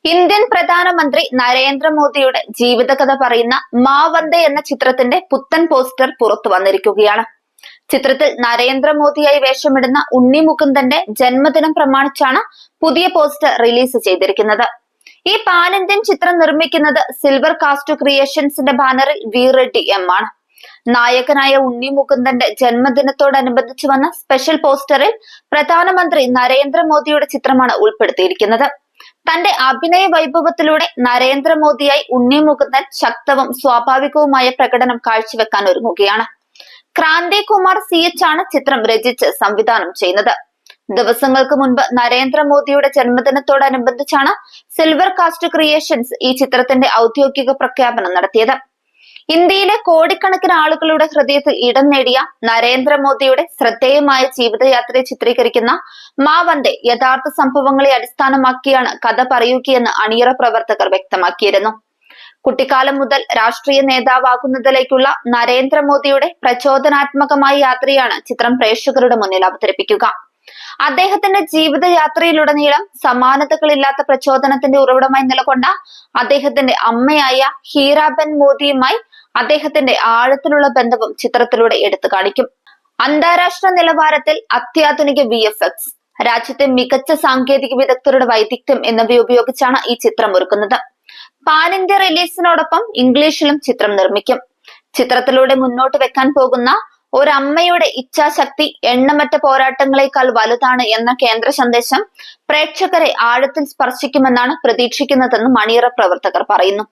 Indian പ്രധാനമന്ത്രി നരേന്ദ്രമോദിയുടെ ജീവിതകഥ പറയുന്ന മാ വന്ദേ എന്ന ചിത്രത്തിന്റെ പുത്തൻ പോസ്റ്റർ പുറത്തു വന്നിരിക്കുകയാണ്. ചിത്രത്തിൽ നരേന്ദ്രമോദിയായി വേഷമിടുന്ന ഉണ്ണി മുകുന്ദന്റെ ജന്മദിനം പ്രമാണിച്ചാണ് പുതിയ പോസ്റ്റർ റിലീസ് ചെയ്തിരിക്കുന്നത്. ഈ പാൻ ഇന്ത്യൻ ചിത്രം നിർമ്മിക്കുന്നത് സിൽവർ കാസ്റ്റ് ക്രിയേഷൻസിന്റെ ബാനറിൽ വി റെഡ്ഡി എം ആണ്. നായകനായ ഉണ്ണി മുകുന്ദന്റെ ജന്മദിനത്തോടനുബന്ധിച്ച് വന്ന സ്പെഷ്യൽ പോസ്റ്ററിൽ പ്രധാനമന്ത്രി നരേന്ദ്രമോദിയുടെ ചിത്രമാണ് ഉൾപ്പെടുത്തിയിരിക്കുന്നത്. തന്റെ അഭിനയ വൈഭവത്തിലൂടെ നരേന്ദ്രമോദിയായി ഉണ്ണി മുകുന്ദൻ ശക്തവും സ്വാഭാവികവുമായ പ്രകടനം കാഴ്ചവെക്കാൻ ഒരുങ്ങുകയാണ്. ക്രാന്തി കുമാർ CH ആണ് ചിത്രം രചിച്ച് സംവിധാനം ചെയ്യുന്നത്. ദിവസങ്ങൾക്ക് മുൻപ് നരേന്ദ്രമോദിയുടെ ജന്മദിനത്തോടനുബന്ധിച്ചാണ് സിൽവർ കാസ്റ്റ് ക്രിയേഷൻസ് ഈ ചിത്രത്തിന്റെ ഔദ്യോഗിക പ്രഖ്യാപനം നടത്തിയത്. ഇന്ത്യയിലെ കോടിക്കണക്കിന് ആളുകളുടെ ഹൃദയത്തിൽ ഇടം നേടിയ നരേന്ദ്രമോദിയുടെ ശ്രദ്ധേയമായ ജീവിതയാത്രയെ ചിത്രീകരിക്കുന്ന മാ വന്ദേ യഥാർത്ഥ സംഭവങ്ങളെ അടിസ്ഥാനമാക്കിയാണ് കഥ പറയുകയെന്ന് അണിയറ പ്രവർത്തകർ വ്യക്തമാക്കിയിരുന്നു. കുട്ടിക്കാലം മുതൽ രാഷ്ട്രീയ നേതാവാകുന്നതിലേക്കുള്ള നരേന്ദ്രമോദിയുടെ പ്രചോദനാത്മകമായ യാത്രയാണ് ചിത്രം പ്രേക്ഷകരുടെ മുന്നിൽ അവതരിപ്പിക്കുക. അദ്ദേഹത്തിന്റെ ജീവിതയാത്രയിലുടനീളം സമാനതകളില്ലാത്ത പ്രചോദനത്തിന്റെ ഉറവിടമായി നിലകൊണ്ട അദ്ദേഹത്തിന്റെ അമ്മയായ ഹീരാബെൻ മോദിയുമായി അദ്ദേഹത്തിന്റെ ആഴത്തിലുള്ള ബന്ധവും ചിത്രത്തിലൂടെ എടുത്തു കാണിക്കും. അന്താരാഷ്ട്ര നിലവാരത്തിൽ അത്യാധുനിക VFX, രാജ്യത്തെ മികച്ച സാങ്കേതിക വിദഗ്ധരുടെ വൈദഗ്ധ്യം എന്നിവ ഉപയോഗിച്ചാണ് ഈ ചിത്രം ഒരുക്കുന്നത്. പാൻ ഇന്ത്യ റിലീസിനോടൊപ്പം ഇംഗ്ലീഷിലും ചിത്രം നിർമ്മിക്കും. ചിത്രത്തിലൂടെ മുന്നോട്ട് വെക്കാൻ പോകുന്ന ഒരമ്മയുടെ ഇച്ഛാശക്തി എണ്ണമറ്റ പോരാട്ടങ്ങളെക്കാൾ വലുതാണ് എന്ന കേന്ദ്ര സന്ദേശം പ്രേക്ഷകരെ ആഴത്തിൽ സ്പർശിക്കുമെന്നാണ് പ്രതീക്ഷിക്കുന്നതെന്ന് അണിയറ പ്രവർത്തകർ പറയുന്നു.